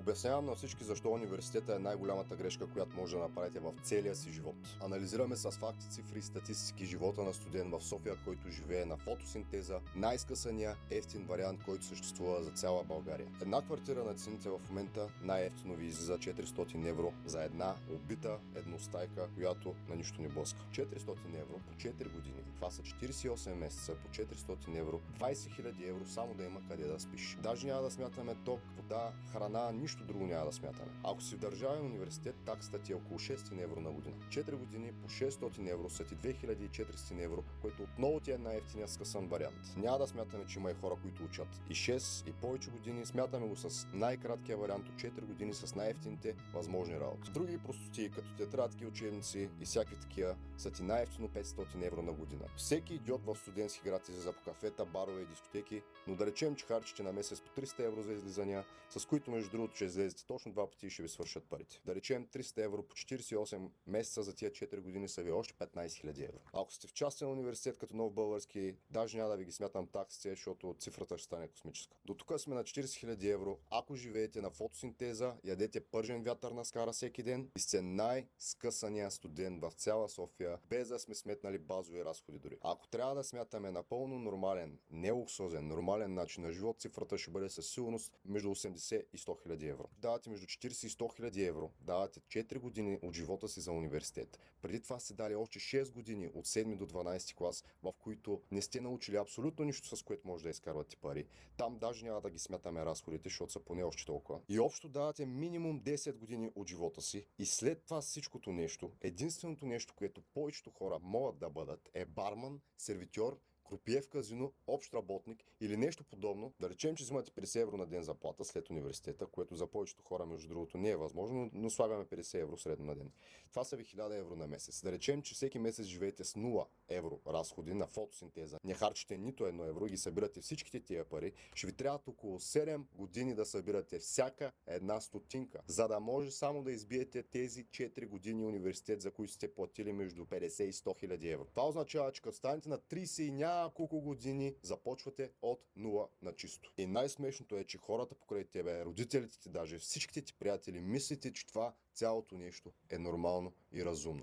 Обяснявам на всички защо университета е най-голямата грешка, която може да направите в целия си живот. Анализираме с факти, цифри и статистики живота на студент в София, който живее на фотосинтеза, най-скъсания ефтин вариант, който съществува за цяла България. Една квартира на цените в момента най-ефтино ви излиза 400 евро за една убита едностайка, която на нищо не блъска. 400 евро по 4 години. Това са 48 месеца по 400 евро. 20 000 евро само да има къде да спиш. Даже няма да смятаме ток, вода, храна, нищо друго няма да смятаме. Ако си в държавен университет, таксата ти е около 600 евро на година. 4 години по 600 евро са ти 2400 евро, което отново ти е най-ефтиният скъсан вариант. Няма да смятаме, че има и хора, които учат и 6 и повече години. Смятаме го с най-краткия вариант от 4 години с най-ефтините възможни работи. Други простоти, като тетрадки, учебници и всякакви такива, са ти най-ефтино 500 евро на година. Всеки идиот в студентски град излиза по кафета, барове и дискотеки, но да речем, че харчите на месец по 300 евро за излизания, с които между другото ще излезете точно два пъти и ще ви свършат парите. Да речем 300 евро по 48 месеца за тия 4 години са ви още 15 000 евро. Ако сте в частен университет като Нов български, даже няма да ви ги смятам таксите, защото цифрата ще стане космическа. До тук сме на 40 000 евро, ако живеете на фотосинтеза, ядете пържен вятър на скара всеки ден и сте най-скъсания студент в цяла София, без да сме сметнали базови разходи дори. Ако трябва да смятаме напълно нормален, не луксозен, нормален начин на живот, цифрата ще бъде със сигурност между 80 и 100 000 евро. Давате между 40 и 100 000 евро, давате 4 години от живота си за университет. Преди това сте дали още 6 години от 7 до 12 клас, в които не сте научили абсолютно нищо, с което може да изкарвате пари. Там даже няма да ги смятаме разходите, защото са поне още толкова. И общо давате минимум 10 години от живота си и след това всичкото нещо, единственото нещо, което повечето хора могат да бъдат, е барман, сервитьор, крупие в казино, общ работник или нещо подобно. Да речем, че взимате 50 евро на ден заплата след университета, което за повечето хора, между другото, не е възможно, но слагаме 50 евро средно на ден. Това са ви 1000 евро на месец. Да речем, че всеки месец живеете с 0 евро разходи на фотосинтеза. Не харчите нито 1 евро и ги събирате всичките тия пари. Ще ви трябва около 7 години да събирате всяка една стотинка, за да може само да избиете тези 4 години университет, за които сте платили между 50 и 100 000 евро. Това означава, че като станете на 30 и няколко години започвате от 0 на чисто. И най-смешното е, че хората покрай тебе, родителите ти, даже всичките ти приятели, мислите, че това цялото нещо е нормално и разумно.